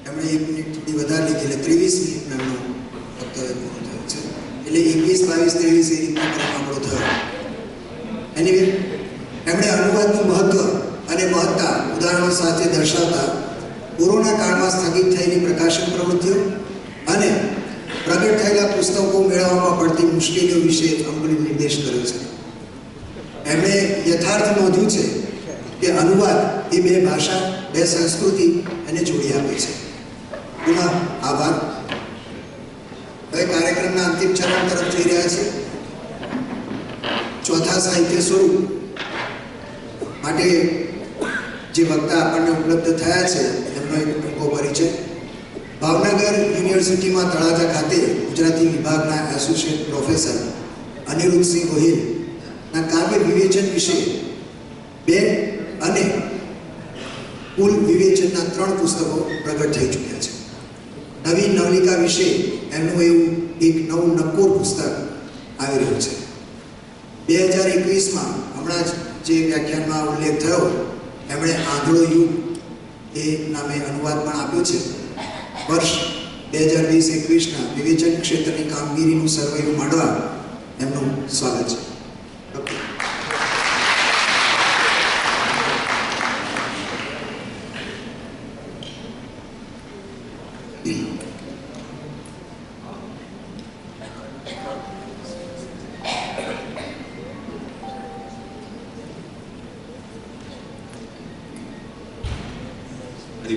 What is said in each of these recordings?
એમણે 1 મિનિટ થોડી વધારે લીધી એટલે 23 મિનિટમાં એમનું વક્તવ્ય પૂરું થયું છે. એટલે 21, 22, 23 એ રીતના ક્રમ આપણો થયો. એનીવે એમણે અનુવાદનું મહત્વ અને મહત્તા ઉદાહરણો સાથે દર્શાવતા કોરોના કાળમાં સ્થગિત થયેલી પ્રકાશન પ્રવૃત્તિઓ અને પ્રગટ થયેલા પુસ્તકો મેળવવામાં પડતી મુશ્કેલીઓ વિશે અંગુલી નિર્દેશ કર્યો છે. એમણે યથાર્થ નોંધ્યું છે કે અનુવાદ એ 2 ભાષા, 2 સંસ્કૃતિ એને જોડી આપે છે. પુનઃ આભાર. હવે કાર્યક્રમના અંતિમ ચરણ તરફ જઈ રહ્યા છે. ચોથા સાહિત્ય સ્વરૂપ માટે જે વક્તા આપણને ઉપલબ્ધ થયા છે એમનો એક ટૂંકો પરિચય. ભાવનગર યુનિવર્સિટીમાં તળાજા ખાતે ગુજરાતી વિભાગના એસોસિએટ પ્રોફેસર અનિરુદ્ધસિંહ ગોહિલના કાવ્ય વિવેચન વિશે 2 અને કુલ વિવેચનના 3 પુસ્તકો પ્રગટ થઈ ચૂક્યા છે. નવી નવલિકા વિશે એમનું એવું એક નવું નક્કોર પુસ્તક આવી રહ્યું છે. 2021માં હમણાં જ જે વ્યાખ્યાનમાં ઉલ્લેખ થયો એમણે આંધળો યુગ એ નામે અનુવાદ પણ આપ્યો છે. વર્ષ 2020-21ના વિવેચન ક્ષેત્રની કામગીરીનું સર્વૈયું માંડવા એમનું સ્વાગત છે.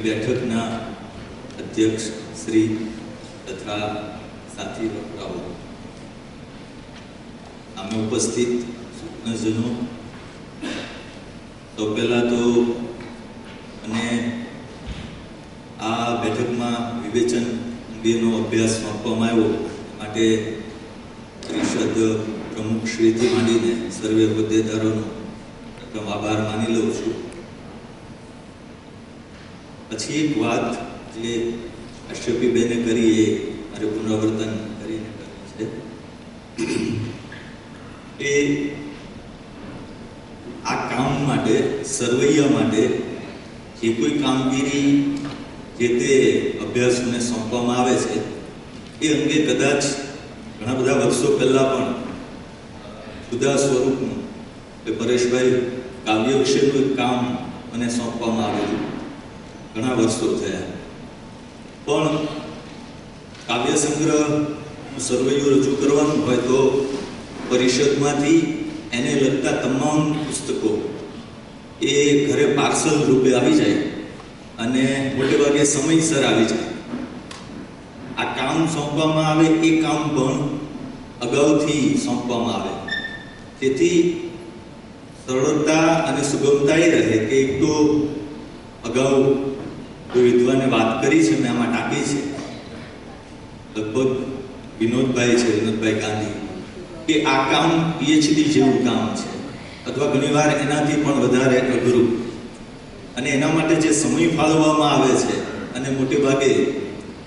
બેઠકના અધ્યક્ષ શ્રી તથા સાથી વક્તાઓ, આમે ઉપસ્થિત સૂચનાજનો, તો પહેલા તો અને આ બેઠકમાં વિવેચન અંગેનો અભ્યાસ સોંપવામાં આવ્યો માટે પરિષદ પ્રમુખ શ્રીથી માંડીને સર્વે હોદ્દેદારોનો પ્રથમ આભાર માની લઉં છું. પછી એક વાત જે અશ્વપીબેને કરી એ મારે પુનરાવર્તન કરીને કરવી છે. એ આ કામ માટે, સર્વૈયા માટે જે કોઈ કામગીરી જે તે અભ્યાસોને સોંપવામાં આવે છે એ અંગે કદાચ ઘણા બધા વર્ષો પહેલાં પણ જુદા સ્વરૂપનું કે પરેશભાઈ કાવ્ય વિશેનું એક કામ મને સોંપવામાં આવેલું. ઘણા વર્ષો થયા, પણ કાવ્ય સંગ્રહ સર્વૈયું રજૂ કરવાનું હોય તો પરિષદમાંથી એને લગતા તમામ પુસ્તકો એ ઘરે પાર્સલ રૂપે આવી જાય અને મોટે ભાગે સમયસર આવી જાય. આ કામ સોંપવામાં આવે એ કામ પણ અગાઉથી સોંપવામાં આવે, તેથી સરળતા અને સુગમતા એ રહે કે એક તો અગાઉ કોઈ વિદ્વાને વાત કરી છે, મેં આમાં ટાંકી છે, લગભગ વિનોદભાઈ ગાંધી, કે આ કામ પીએચડી જેવું કામ છે અથવા ઘણીવાર એનાથી પણ વધારે અઘરું, અને એના માટે જે સમય ફાળવવામાં આવે છે અને મોટે ભાગે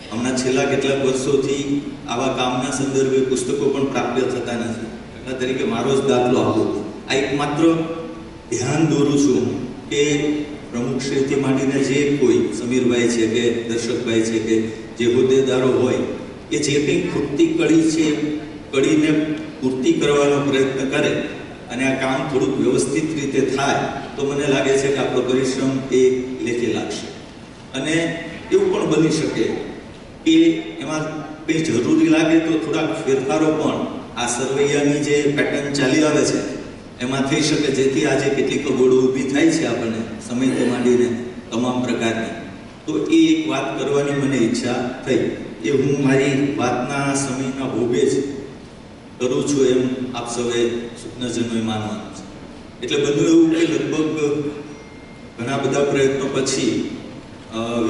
હમણાં છેલ્લા કેટલાક વર્ષોથી આવા કામના સંદર્ભે પુસ્તકો પણ પ્રાપ્ત થતા નથી. દાખલા તરીકે મારો જ દાખલો આપો, આ એક માત્ર ધ્યાન દોરું છું કે પ્રમુખશ્રીથી માંડીને જે કોઈ સમીરભાઈ છે કે દર્શકભાઈ છે કે જે હોદ્દેદારો હોય એ જે કંઈ ખૂટતી કડી છે કડીને પૂર્તિ કરવાનો પ્રયત્ન કરે અને આ કામ થોડુંક વ્યવસ્થિત રીતે થાય તો મને લાગે છે કે આપણો પરિશ્રમ એ લેખે લાગશે. અને એવું પણ બની શકે કે એમાં કંઈ જરૂરી લાગે તો થોડાક ફેરફારો પણ આ સર્વૈયાની જે પેટર્ન ચાલી આવે છે એમાં થઈ શકે, જેથી આજે કેટલીક અગવડો ઊભી થાય છે આપણને સમયથી માંડીને તમામ પ્રકારની. તો એ એક વાત કરવાની મને ઈચ્છા થઈ, એ હું મારી વાતના સમયના ભોગે જ કરું છું એમ આપ સૌએ સૂચનાજનોએ માનવાનું છે. એટલે બધું એવું કે લગભગ ઘણા બધા પ્રયત્નો પછી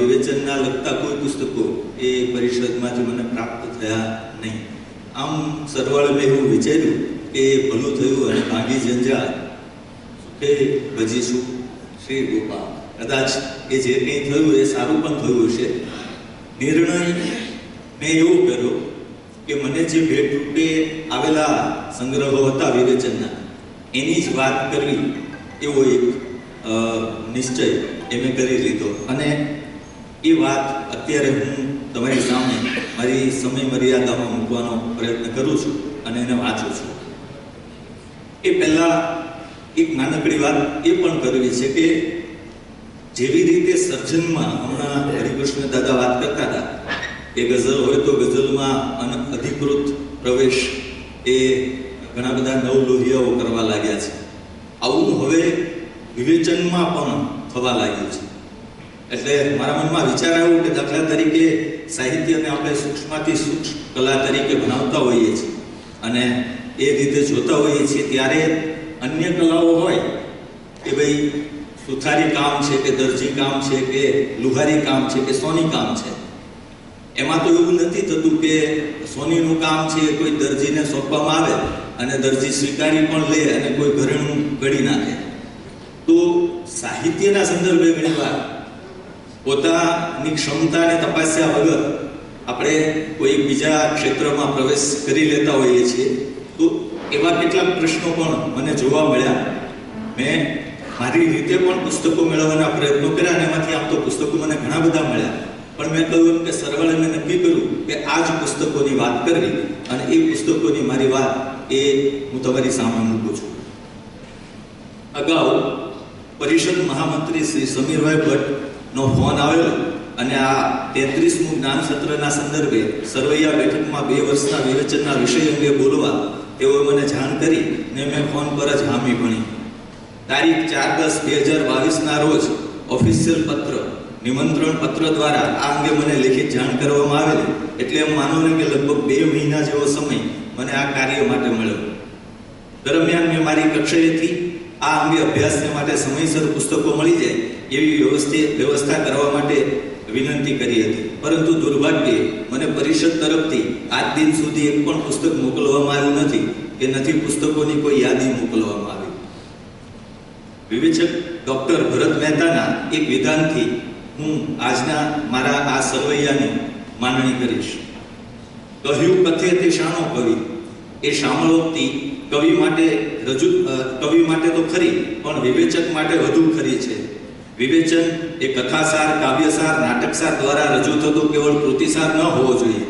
વિવેચનના લગતા કોઈ પુસ્તકો એ પરિષદમાંથી મને પ્રાપ્ત થયા નહીં. આમ સરવાળે મેં એવું વિચાર્યું કે ભલું થયું અને ભાગી જંજાળ સુખે ભજીશું શ્રી ગોપાલ. કદાચ એ જે કંઈ થયું એ સારું પણ થયું હશે. નિર્ણય મેં એવો કર્યો કે મને જે ભેટ રૂપે આવેલા સંગ્રહો હતા વિવેચનના એની જ વાત કરવી એવો એક નિશ્ચય એ મેં કરી લીધો. અને એ વાત અત્યારે હું તમારી સામે મારી સમય મર્યાદામાં મૂકવાનો પ્રયત્ન કરું છું અને એને વાંચું છું. એ પહેલા એક નાનકડી વાત એ પણ કરવી છે કે જેવી રીતે સર્જનમાં હમણાં હરિકૃષ્ણ દાદા વાત કરતા હતા કે ગઝલ હોય તો ગઝલમાં અનઅધિકૃત પ્રવેશ એ ઘણા બધા નવલોહિયાઓ કરવા લાગ્યા છે. આવું હવે વિવેચનમાં પણ થવા લાગ્યું છે. એટલે મારા મનમાં વિચાર આવ્યો કે દાખલા તરીકે સાહિત્યને આપણે સૂક્ષ્મથી સૂક્ષ્મ કલા તરીકે ભણાવતા હોઈએ છીએ અને એ રીતે જોતા હોઈએ છીએ, ત્યારે અન્ય કલાઓ હોય કે ભાઈ સુથારી કામ છે કે દરજી કામ છે કે લુહારી કામ છે કે સોની કામ છે, એમાં તો એવું નથી થતું કે સોનીનું કામ છે કોઈ દરજીને સોંપવામાં આવે અને દરજી સ્વીકારી પણ લે અને કોઈ ઘરેણું ઘડી નાખે. તો સાહિત્યના સંદર્ભે ઘણીવાર પોતાની ક્ષમતાને તપાસ્યા વગર આપણે કોઈ બીજા ક્ષેત્રમાં પ્રવેશ કરી લેતા હોઈએ છીએ. તો એવા કેટલાક પ્રશ્નો પણ મને જોવા મળ્યા. મેં મારી રીતે પણ પુસ્તકો મેળવવાના પ્રયત્નો કર્યા અને એમાંથી આમ તો પુસ્તકો મને ઘણા બધા મળ્યા, પણ મેં કહ્યું કે સરવાળે મેં નક્કી કર્યું કે આ જ પુસ્તકોની વાત કરવી અને એ પુસ્તકોની મારી વાત એ હું તમારી સામે મૂકું છું. અગાઉ પરિષદ મહામંત્રી શ્રી સમીરભાઈ ભટ્ટનો ફોન આવેલો અને આ 33મું જ્ઞાન સત્રના સંદર્ભે સરવૈયા બેઠકમાં 2 વર્ષના વિવેચનના વિષય અંગે બોલવા તેઓએ મને જાણ કરી ને મેં ફોન પર જ હામી ભણી. તારીખ 4/10/2022ના રોજ ઓફિશિયલ પત્ર નિમંત્રણ પત્ર દ્વારા આ અંગે મને લેખિત જાણ કરવામાં આવેલી. એટલે એમ માનો ને કે લગભગ 2 મહિના જેવો સમય મને આ કાર્ય માટે મળ્યો. દરમિયાન મેં મારી કક્ષાએથી આ અંગે અભ્યાસને માટે સમયસર પુસ્તકો મળી જાય એવી વ્યવસ્થા કરવા માટે વિનંતી કરી હતી, પરંતુ દુર્ભાગ્યે મને પરિષદ તરફથી આજ દિન સુધી એક પણ પુસ્તક મોકલવામાં આવ્યું નથી કે નથી પુસ્તકોની કોઈ યાદી મોકલવામાં આવી. વિવેચક ડોક્ટર ભરત મહેતાના એક વિધાનથી હું આજના મારા આ સરવૈયાની માંડણી કરીશ. કહ્યું કથે તે શાણો કવિ, એ શામળોક્તિ કવિ માટે તો ખરી પણ વિવેચક માટે વધુ ખરી છે. વિવેચન એ કથાસાર, કાવ્યસાર, નાટકસાર દ્વારા રજૂ થતો કેવળ કૃતિસાર ન હોવો જોઈએ.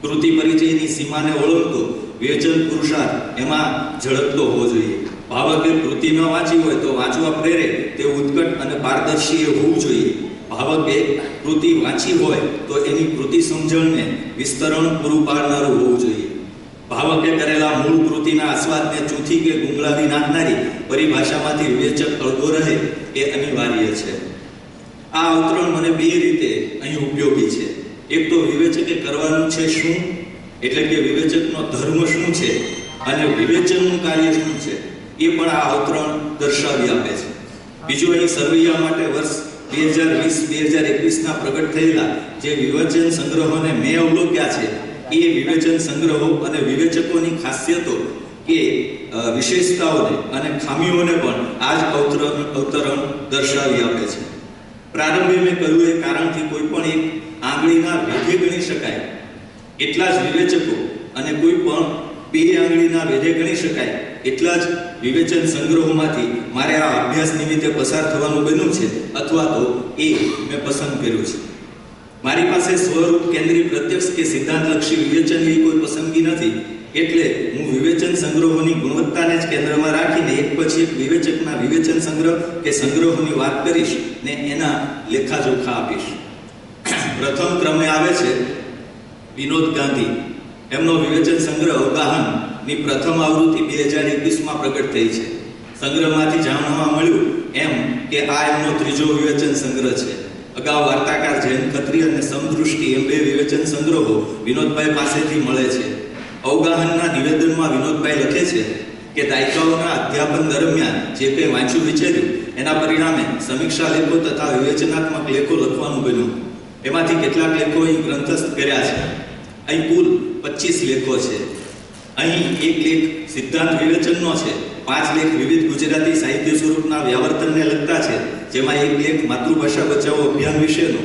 કૃતિ પરિચયની સીમાને ઓળખતો વિવેચન પુરુષાર્થ એમાં ઝળકતો હોવો જોઈએ. ભાવકે કૃતિ ન વાંચી હોય તો વાંચવા પ્રેરે તે ઉત્કટ અને પારદર્શી એ હોવું જોઈએ. ભાવકે કૃતિ વાંચી હોય તો એની કૃતિ સમજણને વિસ્તરણ પૂરું પાડનારું હોવું જોઈએ. ભાવકે કરેલા મૂળ કૃતિના આસ્વાદને ચૂથી કે ગુંગળાવી નાખનારી પરિભાષામાંથી વિવેચક અળગો રહે એ અનિવાર્ય છે. આ અવતરણ મને 2 રીતે અહીં ઉપયોગી છે. એક તો વિવેચકે કરવાનું છે શું, એટલે કે વિવેચકનો ધર્મ શું છે અને વિવેચનનું કાર્ય શું છે, એ પણ આ અવતરણ દર્શાવી આપે છે. બીજું, અહીં સરવૈયા માટે વર્ષ 2020-2021ના પ્રગટ થયેલા જે વિવેચન સંગ્રહોને મેં અવલોક્યા છે એ વિવેચન સંગ્રહો અને વિવેચકોની ખાસિયતો કે વિશેષતાઓને અને ખામીઓને પણ આ જ અવતરણ દર્શાવી આપે છે. પ્રારંભે મેં કહ્યું એ કારણથી કોઈ પણ એક આંગળીના વેઢે ગણી શકાય એટલા જ વિવેચકો અને કોઈ પણ 2 આંગળીના વેઢે ગણી શકાય એટલા જ વિવેચન સંગ્રહોમાંથી મારે આ અભ્યાસ નિમિત્તે પસાર થવાનું બન્યું છે, અથવા તો એ મેં પસંદ કર્યું છે. મારી પાસે સ્વરૂપ કેન્દ્રી પ્રત્યક્ષ કે સિદ્ધાંતલક્ષી વિવેચનની કોઈ પસંદગી નથી, એટલે હું વિવેચન સંગ્રહોની ગુણવત્તાને જ કેન્દ્રમાં રાખીને એક પછી એક વિવેચકના વિવેચન સંગ્રહ કે સંગ્રહોની વાત કરીશ ને એના લેખાજોખા આપીશ. પ્રથમ ક્રમે આવે છે વિનોદ ગાંધી. એમનો વિવેચન સંગ્રહ અવગાહનની પ્રથમ આવૃત્તિ 2021માં પ્રગટ થઈ છે. સંગ્રહમાંથી જાણવા મળ્યું એમ કે આ એમનો 3જો વિવેચન સંગ્રહ છે. અગાઉ વાર્તાકાર જૈન ખત્રી અને સમદૃષ્ટિ એમ 2 વિવેચન સંગ્રહો વિનોદભાઈ પાસેથી મળે છે. અવગાહનના નિવેદનમાં વિનોદભાઈ લખે છે કે દાયકાઓના અધ્યાપન દરમિયાન જે કંઈ વાંચ્યું વિચાર્યું એના પરિણામે સમીક્ષા લેખો તથા વિવેચનાત્મક લેખો લખવાનું બન્યું. એમાંથી કેટલાક લેખો અહીં ગ્રંથસ્થ કર્યા છે. અહીં કુલ 25 લેખો છે. અહીં એક લેખ સિદ્ધાંત વિવેચનનો છે, 5 લેખ વિવિધ ગુજરાતી સાહિત્ય સ્વરૂપના વ્યાવર્તનને લગતા છે, જેમાં એક લેખ માતૃભાષા બચાવો અભિયાન વિશેનો,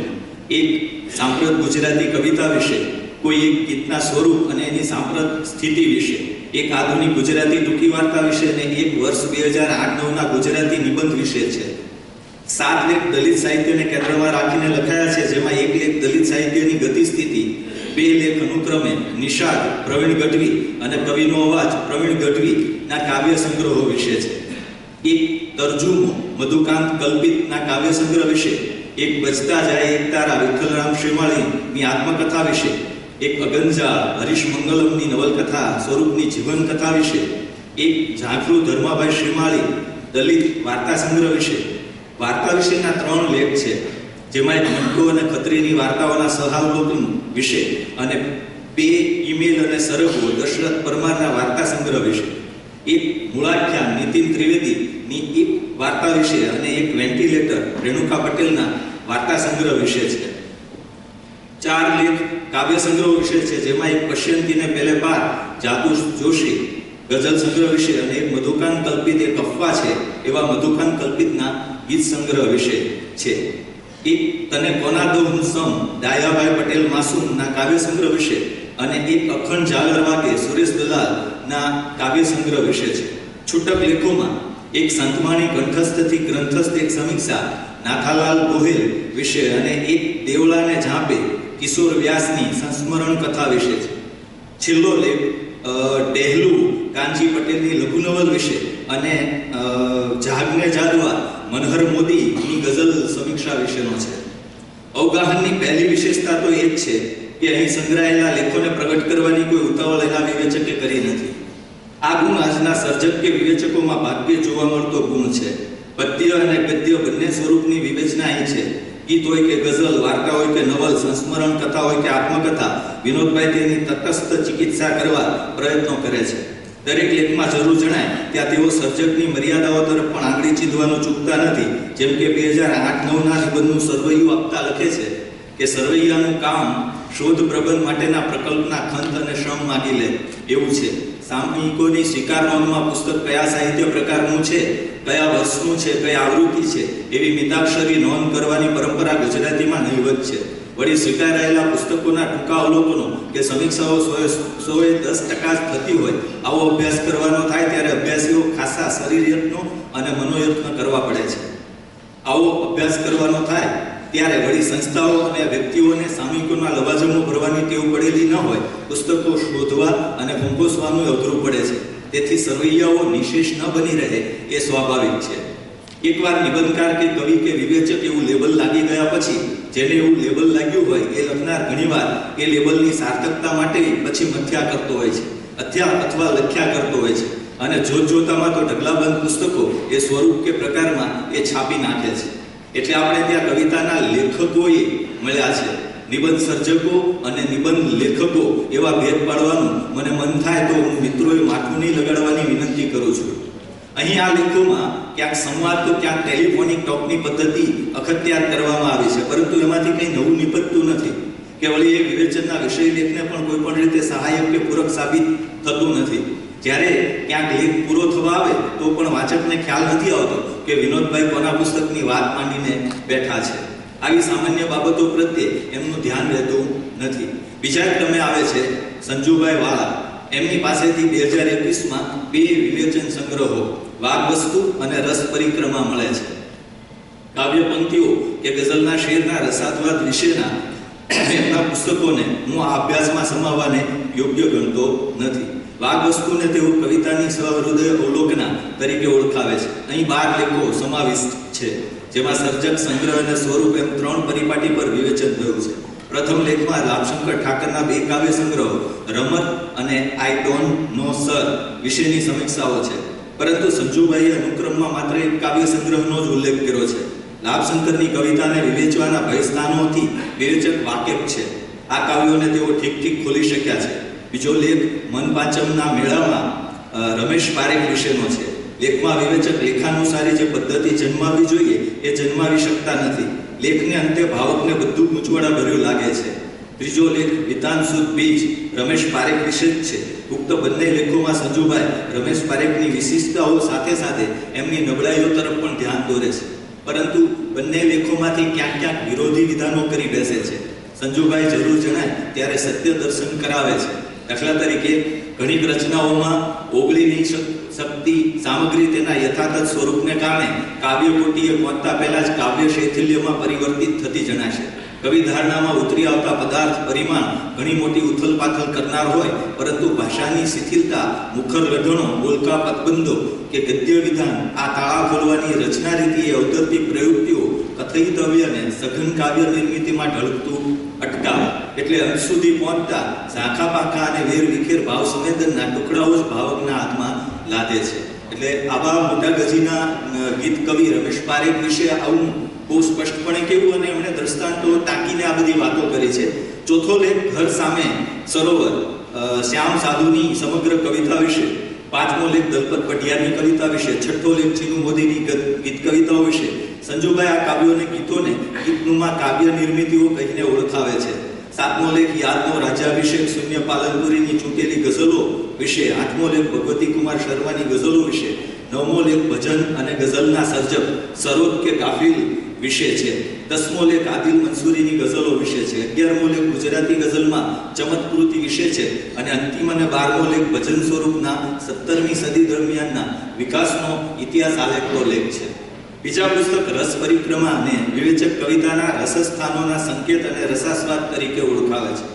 એક સાંપ્રત ગુજરાતી કવિતા વિશે, કોઈ એક ગીતના સ્વરૂપ અને એની સાંપ્રત સ્થિતિ વિશે, એક આધુનિક ગુજરાતી ટૂંકી વાર્તા વિશે અને એક વર્ષ 2008-9ના ગુજરાતી નિબંધ વિશે છે. 7 લેખ દલિત સાહિત્યને કેન્દ્રમાં રાખીને લખાયા છે, જેમાં 1 લેખ દલિત સાહિત્યની ગતિ સ્થિતિ, 2 લેખ અનુક્રમે નિષાદ પ્રવીણ ગઢવી અને કવિનો અવાજ પ્રવીણ ગઢવીના કાવ્ય સંગ્રહો વિશે છે. એક તર્જુમો મધુકાંત કલ્પિતના કાવ્ય સંગ્રહ વિશે, એક બચતા જાય એક તારા વિઠ્ઠલરામ શ્રીમાળીની આત્મકથા વિશે, એક અગંજા હરીશ મંગલમની નવલકથા સ્વરૂપની જીવન કથા વિશે, એક ઝાંખરું ધર્માભાઈ શ્રીમાળી દલિત વાર્તા સંગ્રહ વિશે. વાર્તા વિશેના 3 લેખ છે, જેમાં એક મંટો અને ખત્રીની વાર્તાઓના સહાવલોકન વિશે અને 2 ઈમેલ અને સરગવો દશરથ પરમારના વાર્તા સંગ્રહ વિશે, એક મૂળાખ્યાન નીતિન ત્રિવેદીની એક વાર્તા વિશે અને એક વેન્ટિલેટર રેણુકા પટેલના વાર્તા સંગ્રહ વિશે છે. 4 લેખ કાવ્ય સંગ્રહો વિશે છે, જેમાં એક પશ્યંતીને પહેલે પાર જાદુ જોશી ગઝલ સંગ્રહ વિશે અને એક મધુકાંત કલ્પિત એક અફવા છે એવા મધુકાંત કલ્પિતના ગીત સંગ્રહ વિશે છે. એક તને કોના દો હું સમ ડાયાભાઈ પટેલ માસૂમના કાવ્ય સંગ્રહ વિશે અને એક અખંડ જાગર વાગે સુરેશ દલાલના કાવ્ય સંગ્રહ વિશે છે. છૂટક લેખોમાં એક સંતમાણી કંઠસ્થથી ગ્રંથસ્થ એક સમીક્ષા નાથાલાલ ગોહિલ વિશે અને એક દેવલાને ઝાંપે કિશોર વ્યાસની સંસ્મરણ કથા વિશે છે. છેલ્લો લેખ ડેહલુ કાનજી પટેલની લઘુનવલ વિશે અને જાગને જાદવા મનહર મોદીની ગઝલ સમીક્ષા વિશેનો છે. અવગાહનની પહેલી વિશેષતા તો એ જ છે કે અહીં સંગ્રહાયેલા લેખોને પ્રગટ કરવાની કોઈ ઉતાવળ એના વિવેચકે કરી નથી. આ ગુણ આજના સર્જક કે વિવેચકોમાં ભાગ્યે જોવા મળતો ગુણ છે. પદ્ય અને ગદ્ય બંને સ્વરૂપની વિવેચના અહીં છે. ગીત હોય કે ગઝલ, વાર્તા હોય કે નવલ, સંસ્મરણ કથા હોય કે આત્મકથા, વિનોદભાઈ તેની તટસ્થ ચિકિત્સા કરવા પ્રયત્નો કરે છે. દરેક લેખમાં જરૂર જણાય ત્યાં તેઓ સર્જકની મર્યાદાઓ તરફ પણ આંગળી ચીંધવાનું ચૂકતા નથી. જેમ કે 2008-9ના નિબંધનું સરવૈયું આપતા લખે છે કે સરવૈયાનું કામ શોધ પ્રબંધ માટેના પ્રકલ્પના ખંત અને શ્રમ માગી લે એવું છે. સામયિકોની સ્વીકાર નોંધમાં પુસ્તક કયા સાહિત્ય પ્રકારનું છે, કયા વર્ષનું છે, કઈ આવૃત્તિ છે એવી મિતાક્ષરી નોંધ કરવાની પરંપરા ગુજરાતીમાં નહીવત છે. વળી સ્વીકારાયેલા પુસ્તકોના ટૂંકા અવલોકનો કે સમીક્ષાઓ 100% જ થતી હોય આવો અભ્યાસ કરવાનો થાય ત્યારે અભ્યાસીઓ ખાસા શરીરયત્નો અને મનોયત્ન કરવા પડે છે. આવો અભ્યાસ કરવાનો થાય ત્યારે વળી સંસ્થાઓ અને વ્યક્તિઓને સામયિકોના લવાજમો ભરવાની ટેવ પડેલી ન હોય પુસ્તકો શોધવા અને ફંગોસવાનું અઘરું પડે છે. તેથી સરવૈયાઓ નિશેષ ન બની રહે એ સ્વાભાવિક છે. એકવાર નિબંધકાર કે કવિ કે વિવેચક એવું લેબલ લાગી ગયા પછી જેને એવું લેબલ લાગ્યું હોય એ લખનાર ઘણીવાર એ લેબલની સાર્થકતા માટે પછી મથ્યા કરતો હોય છે, અથ્યા અથવા લખ્યા કરતો હોય છે અને જોતજોતામાં તો ઢગલાબંધ પુસ્તકો એ સ્વરૂપ કે પ્રકારમાં એ છાપી નાખે છે. એટલે આપણે ત્યાં કવિતાના લેખકોએ મળ્યા છે. નિબંધ સર્જકો અને નિબંધ લેખકો એવા ભેદ પાડવાનું મને મન થાય તો હું મિત્રોએ માથું નહીં લગાડવાની વિનંતી કરું છું. અહીં આ લેખોમાં ક્યાંક સંવાદ તો ક્યાંક ટેલિફોનિક ટોકની પદ્ધતિ અખત્યાર કરવામાં આવી છે, પરંતુ એમાંથી કંઈ નવું નિપજતું નથી કે વળી એ વિવેચનના વિષય લેખને પણ કોઈ પણ રીતે સહાયક કે પૂરક સાબિત થતું નથી. જ્યારે ક્યાંક લેખ પૂરો થવા આવે તો પણ વાચકને ખ્યાલ નથી આવતો કે વિનોદભાઈ કોના પુસ્તકની વાત માંડીને બેઠા છે. આવી સામાન્ય બાબતો પ્રત્યે એમનું ધ્યાન રહેતું નથી. બીજા ક્રમે આવે છે સંજુભાઈ વાળા. એમની પાસેથી 2021માં 2 વિવેચન સંગ્રહો વાગવસ્તુ અને રસ પરિક્રમા મળે છે. કાવ્ય પંક્તિઓ કે ગઝલના શેરના રસાસ્વાદ વિશેના એમના પુસ્તકોને હું આ અભ્યાસમાં સમાવવાને યોગ્ય ગણતો નથી. વાગવસ્તુને તેઓ કવિતાની સહૃદય અવલોકના તરીકે ઓળખાવે છે. અહીં 12 લેખો સમાવિષ્ટ છે, જેમાં સર્જક, સંગ્રહ અને સ્વરૂપ એમ 3 પરિપાટી પર વિવેચન થયું છે. પ્રથમ લેખમાં લાભશંકર ઠાકરના 2 કાવ્ય સંગ્રહો રમત અને આઈ ડોન્ટ નો સર વિશેની સમીક્ષાઓ છે, પરંતુ સંજુભાઈએ અનુક્રમમાં માત્ર એક કાવ્ય સંગ્રહનો જ ઉલ્લેખ કર્યો છે. લાભશંકરની કવિતાને વિવેચવાના ભયસ્થાનોથી વિવેચક વાકેફ છે. આ કાવ્યોને તેઓ ઠીક ખોલી શક્યા છે. બીજો લેખ મન પાંચમના મેળામાં રમેશ પારેખ વિશેનો છે. લેખમાં વિવેચક લેખાનુસારી જે પદ્ધતિ જન્માવી જોઈએ એ જન્માવી શકતા નથી. લેખને અંતે ભાવકને બધું ગૂંચવણા ભર્યું લાગે છે. ત્રીજો લેખ વિતાન સુદ બીજ રમેશ પારેખ વિશે જ છે. ઉક્ત બંને લેખોમાં સંજુભાઈ રમેશ પારેખની વિશિષ્ટતાઓ સાથે સાથે એમની નબળાઈઓ તરફ પણ ધ્યાન દોરે છે, પરંતુ બંને લેખોમાંથી ક્યાંક વિરોધી વિધાનો કરી બેસે છે. સંજુભાઈ જરૂર જણાય ત્યારે સત્ય દર્શન કરાવે છે. દાખલા તરીકે ઘણી રચનાઓમાં ઓગળી નહીં શક્તિ સામગ્રી તેના યથાતથ સ્વરૂપને કારણે કાવ્યકોટીએ પહોંચતા પહેલા જ કાવ્ય શૈથિલ્યમાં પરિવર્તિત થતી જણાશે. કવિ ધારણામાં ઉતરી આવતા પદાર્થ પરિમાણ ઘણી મોટી ઉથલપાથલ કરનાર હોય, પરંતુ ભાષાની શિથિલતા, મુખર લઢણો, બોલકા પદબંધો કે ગદ્ય વિધાન, આ તાળા ખોલવાની રચના રીતિએ અવતરતી પ્રયુક્તિઓ કથયિતવ્યને સઘન કાવ્ય નિર્મિતિમાં ઢળકતું અટકાવે. એટલે અંત સુધી પહોંચતા ઝાંખા પાંખા અને વેર વિખેર ભાવ સંવેદનના ટુકડાઓ જ ભાવકના હાથમાં લાદે છે. એટલે આવા મોટા ગજીના ગીત કવિ રમેશ પારેખ વિશે આવું બહુ સ્પષ્ટપણે કેવું, અને એમણે દ્રષ્ટાંતો તાકીને આ બધી વાતો કરી છે. ચોથો લેખ ઘર સામે સરોવર, શ્યામ સાધુની સમગ્ર કવિતા વિશે. પાંચમો લેખ દલપત પટિયારની કવિતા વિશે. છઠ્ઠો લેખ ચીનુ મોદીની ગીત કવિતાઓ વિશે. સંજુભાઈ આ કાવ્યોને ગીતોને ગીતનુમા કાવ્ય નિર્મિતિઓ કહીને ઓળખાવે છે. સાતમો લેખ યાદનો રાજ્યાભિષેક શૂન્ય પાલનપુરીની ચૂંટેલી ગઝલો વિશે. આઠમો લેખ ભગવતી કુમાર શર્માની ગઝલો વિશે. નવમો લેખ ભજન અને ગઝલના સર્જક સરોદ કે કાફિલ વિશે છે. દસમો લેખ આદિલ મંસૂરીની ગઝલો વિશે છે. 11મો લેખ ગુજરાતી ગઝલમાં ચમત્કૃતિ વિશે છે. અને અંતિમ અને 12મો લેખ ભજન સ્વરૂપના 17મી સદી દરમિયાનના વિકાસનો ઇતિહાસ આલેખતો લેખ છે. બીજા પુસ્તક રસ પરિક્રમા અને વિવેચક કવિતાના રસસ્થાનોના સંકેત અને રસાસ્વાદ તરીકે ઓળખાવે છે.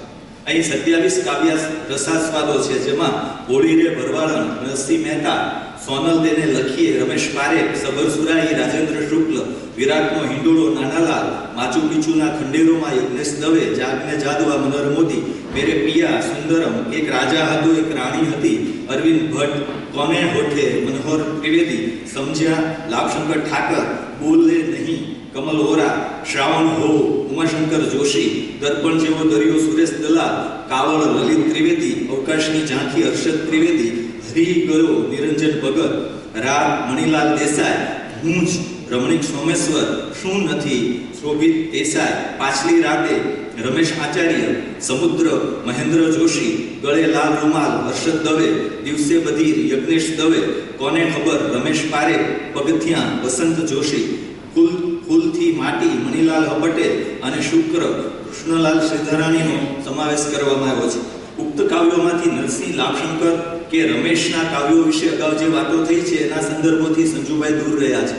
અહીં 27 કાવ્ય રસાસ્વાદો છે, જેમાં હોળી રે ભરવાડન, નરસિંહ મહેતા, સોનલ દેને લખીએ, રમેશ પારેખ, સબર સુરાઈ, રાજેન્દ્ર શુક્લ, વિરાટનો હિંડોળો નાનાલાલ, માચુ પિચુના ખંડેરોમાં યજ્ઞેશ દવે, જાગને જાદવા મનર મોદી, મેરે પિયા સુંદરમ, એક રાજા હતો એક રાણી હતી, અરવિંદ ભટ્ટ, કોને હોઠે, મનોહર ત્રિવેદી, સમજ્યા, લાભશંકર ઠાકર, બોલે નહીં, કમલ ઓરા, શ્રાવણ હો, ઉમાશંકર જોશી, દર્પણ જેવો દરિયો સુરેશ દલાલ, કાવળ લલિત ત્રિવેદી, અવકાશની ઝાંખી હર્ષદ ત્રિવેદી, હરી ગયો નિરંજન ભગત, રાગ મણિલાલ દેસાઈ, હું જ રમણીક સોમેશ્વર, શું નથી શોભિત દેસાઈ, પાછલી રાતે રમેશ આચાર્ય, સમુદ્ર મહેન્દ્ર જોશી, ગળે લાલ રૂમાલ હર્ષદ દવે, દિવસે બધી યજ્ઞેશ દવે, કોને ખબર રમેશ પારેખ, પગથિયા વસંત જોશી, ફૂલથી માટી મણિલાલ પટેલ અને શુક્ર કૃષ્ણલાલ શ્રીધરાણીનો સમાવેશ કરવામાં આવ્યો છે. ઉક્ત કાવ્યોમાંથી નરસિંહ, લાભશંકર કે રમેશના કાવ્યો વિશે અગાઉ જે વાતો થઈ છે એના સંદર્ભોથી સંજુભાઈ દૂર રહ્યા છે,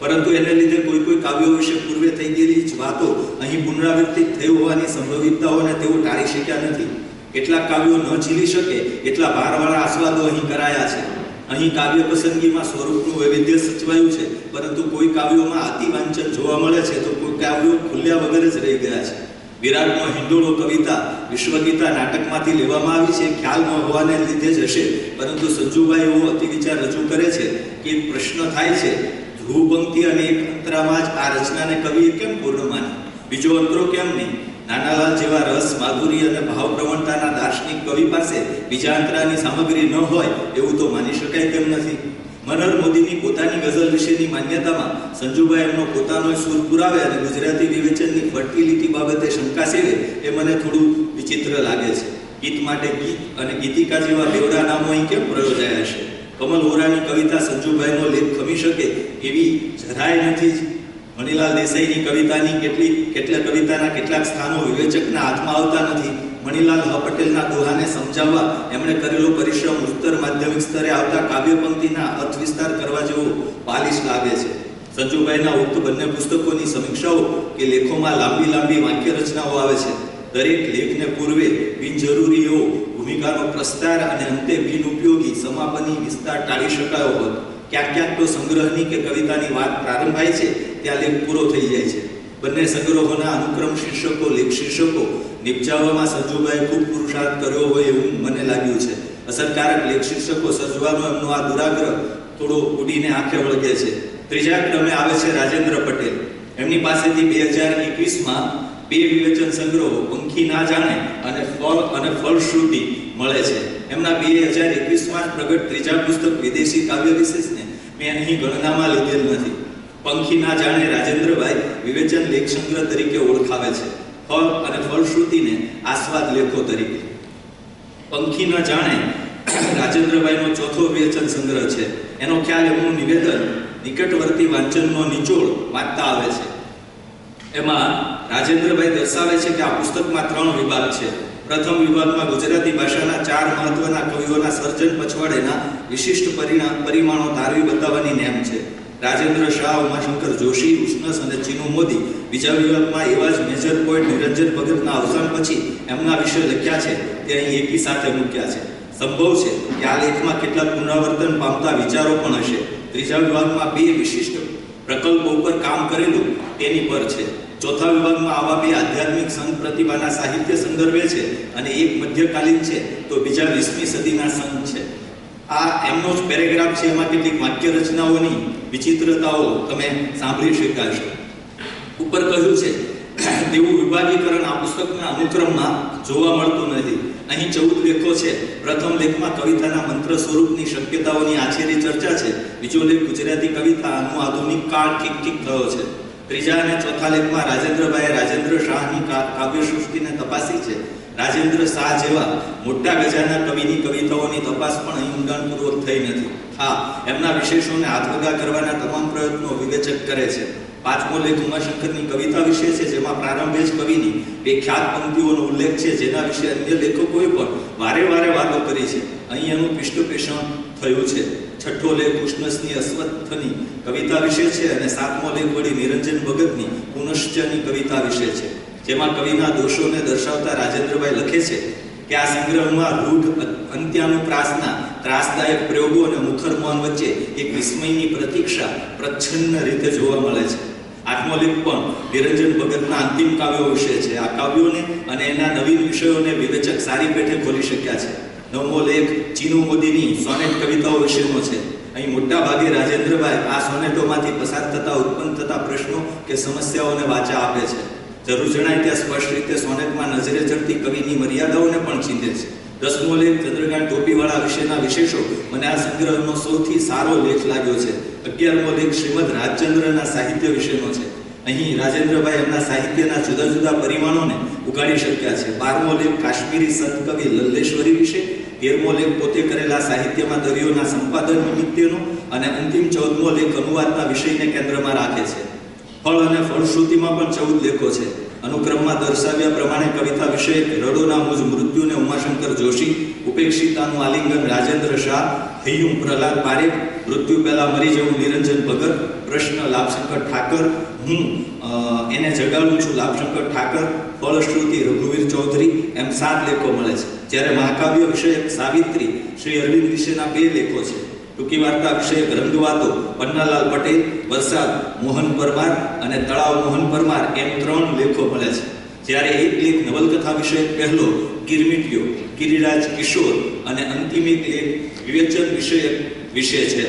પરંતુ એને લીધે કોઈ કાવ્યો વિશે પૂર્વે થઈ ગયેલી જ વાતો અહીં પુનરાવર્તિત થઈ હોવાની સંભવિતતાઓને તેઓ ટાળી શક્યા નથી. કેટલાક કાવ્યો ન ઝીલી શકે એટલા ભારવાળા આસ્વાદો અહીં કરાયા છે. અહીં કાવ્ય પસંદગીમાં સ્વરૂપનું વૈવિધ્ય સચવાયું છે, પરંતુ કોઈ કાવ્યોમાં અતિવાંચન જોવા મળે છે તો કોઈ કાવ્યો ખુલ્યા વગર જ રહી ગયા છે. વિરાટનો હિંડોળો કવિતા વિશ્વગીતા નાટકમાંથી લેવામાં આવી છે, ખ્યાલ ન હોવાને લીધે જ હશે, પરંતુ સંજુભાઈ એવો અતિ વિચાર રજૂ કરે છે કે પ્રશ્ન થાય છે, ધ્રુવ પંક્તિ અને એક અંતરામાં જ આ રચનાને કવિએ કેમ પૂર્ણ માની, બીજો અંતરો કેમ નહીં? નાનાલાલ જેવા રસ, માધુરી અને ભાવ પ્રવણતાના દાર્શનિક કવિ પાસે બીજા અંતરાની સામગ્રી ન હોય એવું તો માની શકાય કેમ નથી? મનર મોદીની પોતાની ગઝલ વિશેની માન્યતામાં સંજુભાઈ એમનો પોતાનો સૂર પુરાવે અને ગુજરાતી વિવેચનની ફર્ટિલિટી બાબતે શંકા સેવે એ મને થોડું વિચિત્ર લાગે છે. ગીત માટે ગીત અને ગીતિકા જેવા બેવડા નામો અહીં કેમ પ્રયોજાયા છે? કમલ ઓરાની કવિતા સંજુભાઈનો લેખ ખમી શકે એવી જરાય નથી જ. મણિલાલ દેસાઈની કવિતાના કેટલાક સ્થાનો વિવેચકના હાથમાં આવતા નથી. મણિલાલ પટેલના દોહાને સમજાવવા એમણે કરેલો પરિશ્રમ ઉત્તર માધ્યમિક સ્તરે આવતા કાવ્ય પંક્તિના અર્થ વિસ્તાર કરવા જેવો પાલિશ લાગે છે. સંજુભાઈના ઉક્ત બંને પુસ્તકોની સમીક્ષાઓ કે લેખોમાં લાંબી વાક્ય રચનાઓ આવે છે. દરેક લેખને પૂર્વે બિનજરૂરી એવો ભૂમિકાનો પ્રસ્તાર અને અંતે બિનઉપયોગી સમાપની વિસ્તાર ટાળી શકાયો હોત. ક્યાંક તો સંગ્રહની કે કવિતાની વાત પ્રારંભાય છે ત્યાં લેખ પૂરો થઈ જાય છે. બંને સંગ્રહોના અનુક્રમ શીર્ષકો, લેખ શીર્ષકો નિપજાવવામાં સંજુભાઈએ ખૂબ પુરુષાર્થ કર્યો હોય એવું મને લાગ્યું છે. અસરકારક લેખ શીર્ષકો સર્જવાનો એમનો આ દુરાગ્રહ થોડો ઉડીને આંખે વળગે છે. ત્રીજા ક્રમે આવે છે રાજેન્દ્ર પટેલ. એમની પાસેથી 2021માં બે વિવેચન સંગ્રહો પંખી ના જાણે અને ફળશ્રુતિ મળે છે. એમના 2021માં પ્રગટ ત્રીજા પુસ્તક વિદેશી કાવ્ય વિશેષને મેં અહીં ગણનામાં લીધેલ નથી. પંખી ના જાણે રાજેન્દ્રભાઈ વિવેચન લેખ સંગ્રહ તરીકે ઓળખાવે છે, ફળ અને ફળશ્રુતિને આસ્વાદ લેખો તરીકે. પંખી ના જાણે રાજેન્દ્રભાઈનો ચોથો વિવેચન સંગ્રહ છે. એનો ખ્યાલ એમનું નિવેદન નિકટવર્તી વાંચનનો નિચોડ વાંચતા આવે છે. એમાં રાજેન્દ્રભાઈ દર્શાવે છે કે આ પુસ્તકમાં 3 વિભાગ છે: પ્રથમ વિભાગમાં ગુજરાતી ભાષાના 4 મહત્વના કવિઓના સર્જન પછવાડેના વિશિષ્ટ પરિમાણો તારવી બતાવવાની નેમ છે. રાજેન્દ્ર શાહ, ઉમાશંકર જોશી, ઉષ્ણસ અને ચીનુ મોદી. બીજા વિભાગમાં એવા જ મેજર પોઈન્ટ નિરંજન ભગતના અવસાન પછી એમના વિશે લખ્યા છે તે અહીં એકી સાથે મૂક્યા છે. સંભવ છે કે આ લેખમાં કેટલાક પુનરાવર્તન પામતા વિચારો પણ હશે. ત્રીજા વિભાગમાં 2 વિશિષ્ટ પ્રકલ્પો ઉપર કામ કરેલું તેની પર છે. ચોથા વિભાગમાં આવા 2 આધ્યાત્મિક સંત પ્રતિભાના સાહિત્ય સંદર્ભે છે અને એક મધ્યકાલીન છે તો બીજા 20મી સદીના સંત છે. આ એમનો જ પેરેગ્રાફ છે. એમાં કેટલીક વાક્ય રચનાઓની વિચિત્રતાઓ તમે સાંભળી શકાશો. ઉપર કહ્યું છે તેવું વિભાગીકરણ આ પુસ્તકના અનુક્રમમાં જોવા મળતું નથી. અહીં 14 લેખો છે. પ્રથમ લેખમાં કવિતાના મંત્ર સ્વરૂપની શક્યતાઓની આછેરી ચર્ચા છે. બીજો લેખ ગુજરાતી કવિતાનો આધુનિક કાળ ઠીક થયો છે. ત્રીજા અને ચોથા લેખમાં રાજેન્દ્રભાઈએ રાજેન્દ્ર શાહની કાવ્ય સૃષ્ટિને તપાસી છે. રાજેન્દ્ર શાહ જેવા મોટા ગજાના કવિની કવિતાઓની તપાસ પણ અહીં ઊંડાણપૂર્વક થઈ નથી. હા, એમના વિશેષોને હાથવગા કરવાના તમામ પ્રયત્નો વિવેચક કરે છે. પાંચમો લેખ ઉમાશંકરની કવિતા વિશે છે, જેમાં પ્રારંભે જ કવિની 2 ખ્યાત પંક્તિઓનો ઉલ્લેખ છે જેના વિશે અન્ય લેખકોએ પણ વારે વાતો કરી છે. અહીં એનું પૃષ્ઠપોષણ થયું છે. છઠ્ઠો લેખ ઉષ્ણસની અશ્વત્થની કવિતા વિશે છે અને 7મો લેખ વળી નિરંજન ભગતની પુનશ્ચની કવિતા વિશે છે, જેમાં કવિના દોષોને દર્શાવતા રાજેન્દ્રભાઈ લખે છે કે આ સંગ્રહમાં રૂઢ અંત્યાનુપ્રાસના ત્રાસદાયક પ્રયોગો અને મુખર મૌન વચ્ચે એક વિસ્મયની પ્રતીક્ષા પ્રચ્છન્ન રીતે જોવા મળે છે. 8મો લેખ પણ નિરંજન ભગતના અંતિમ કાવ્યો વિશે છે. આ કાવ્યોને અને એના નવીન વિષયોને વિવેચક સારી પેઠે ખોલી શક્યા છે. 9મો લેખ ચીનુ મોદીની સોનેટ કવિતાઓ વિશેનો છે. અહીં મોટા ભાગે રાજેન્દ્રભાઈ આ સોનેટોમાંથી પસાર થતા ઉત્પન્ન થતા પ્રશ્નો કે સમસ્યાઓને વાચા આપે છે. જરૂર જણાય ત્યાં સ્પષ્ટ રીતે સોનેટમાં નજરે ચડતી કવિની મર્યાદાઓને પણ ચીંધે છે. 10મો લેખ ચંદ્રકાંત ટોપીવાળા વિશેના વિશેષો મને આ સંગ્રહનો સૌથી સારો લેખ લાગ્યો છે. 11મો લેખ શ્રીમદ રાજચંદ્રના સાહિત્ય વિશેનો છે. અહીં રાજેન્દ્રભાઈ એમના સાહિત્યના જુદા જુદા પરિમાણોને ઉગાડી શક્યા છે. 12મો લેખ કાશ્મીરી સંત કવિ લલ્લેશ્વરી વિશે. 13મો લેખ પોતે કરેલા સાહિત્યમાં દરિયોના સંપાદન નિમિત્તેનો અને અંતિમ 14મો લેખ અનુવાદના વિષયને કેન્દ્રમાં રાખે છે. ફળ અને ફળશ્રુતિમાં પણ 14 લેખો છે. અનુક્રમમાં દર્શાવ્યા પ્રમાણે કવિતા વિષયક રડોના મુજ મૃત્યુને ઉમાશંકર જોશી, ઉપેક્ષિતાનું આલિંગન રાજેન્દ્ર શાહ, હૈયું પ્રહલાદ પારેખ, મૃત્યુ પહેલા મરી જવું નિરંજન ભગત, પ્રશ્ન લાભશંકર ઠાકર, હું એને જગાડું છું લાભશંકર ઠાકર, ફળશ્રુતિ રઘુવીર ચૌધરી, એમ 7 લેખો મળે છે. જ્યારે મહાકાવ્ય વિષયક સાવિત્રી શ્રી અરવિંદ વિશેના 2 લેખો છે. ટૂંકી વાર્તા વિષયક રંગવાતો પન્નાલાલ પટેલ, વરસાદ મોહન પરમાર અને તળાવ મોહન પરમાર, એમ 3 લેખો મળે છે. જ્યારે એક લેખ નવલકથા વિષયક પહેલો ગિરમિટિયો ગિરિરાજ કિશોર અને અંતિમ એક લેખ વિવેચન વિષયક વિષય છે.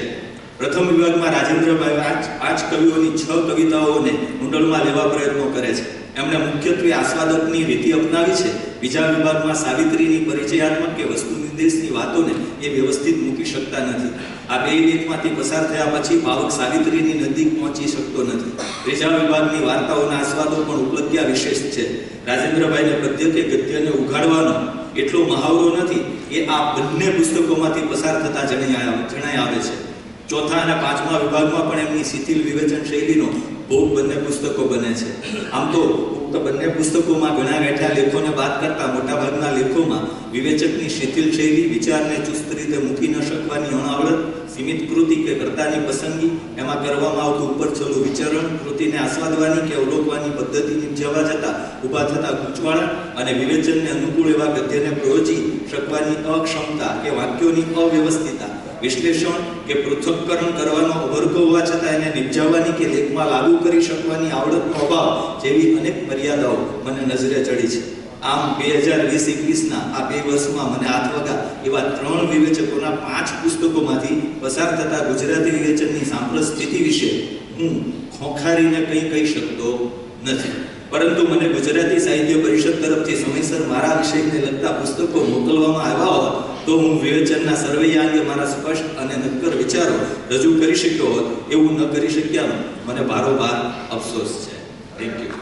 પ્રથમ વિભાગમાં રાજેન્દ્રભાઈ આ જ કવિઓની 6 કવિતાઓને મુંડળમાં લેવા પ્રયત્નો કરે છે. એમણે મુખ્યત્વે આસ્વાદકની રીતિ અપનાવી છે. બીજા વિભાગમાં સાવિત્રીની પરિચયાત્મક કે વસ્તુ નિર્દેશની વાતોને એ વ્યવસ્થિત મૂકી શકતા નથી. આ 2 લેખમાંથી પસાર થયા પછી ભાવક સાવિત્રીની નજીક પહોંચી શકતો નથી. ત્રીજા વિભાગની વાર્તાઓના આસ્વાદો પણ ઉપલબ્ધ્યા વિશેષ છે. રાજેન્દ્રભાઈને પદ્ય કે ગદ્યને ઉઘાડવાનો એટલો મહાવરો નથી. એ આ બંને પુસ્તકોમાંથી પસાર થતા જણાઈ આવે છે. ચોથા અને 5મા વિભાગમાં પણ એમની શિથિલ વિવેચન શૈલીનો ભોગ બંને પુસ્તકો બને છે. આમ તો ઉક્ત બંને પુસ્તકોમાં ઘણા ગાંઠ્યા લેખોને બાદ કરતા મોટાભાગના લેખોમાં વિવેચકની શિથિલ શૈલી, વિચારને ચુસ્ત રીતે મૂકી ન શકવાની અણાવડત, સીમિત કૃતિ કે કર્તાની પસંદગી, એમાં કરવામાં આવતું ઉપરછલ્લું વિચરણ, કૃતિને આસ્વાદવાની કે અવલોકવાની પદ્ધતિની જવા જતા ઊભા થતા ગૂંચવાડા અને વિવેચનને અનુકૂળ એવા ગદ્યને પ્રયોજી શકવાની અક્ષમતા કે વાક્યોની અવ્યવસ્થિતતા, વિશ્લેષણ કે પૃથક્કરણ કરવાનો અવર્ગ હોવા છતાં એને નિપજાવવાની કે લેખમાં લાગુ કરી શકવાની આવડતનો અભાવ જેવી અનેક મર્યાદાઓ મને નજરે ચડી છે. આમ 2020-21ના આ 2 વર્ષમાં મને હાથવગા એવા 3 વિવેચકોના 5 પુસ્તકોમાંથી પસાર થતા ગુજરાતી વિવેચનની સાંપ્રત સ્થિતિ વિશે હું ખોખારીને કંઈ કહી શકતો નથી. પરંતુ મને ગુજરાતી સાહિત્ય પરિષદ તરફથી સમયસર મારા વિષયને લગતા પુસ્તકો મોકલવામાં આવ્યા હોત તો હું વિવેચનના સર્વૈયા અંગે મારા સ્પષ્ટ અને નક્કર વિચારો રજૂ કરી શક્યો હોત. એવું ન કરી શક્યાનો મને બારોબાર અફસોસ છે. Thank you.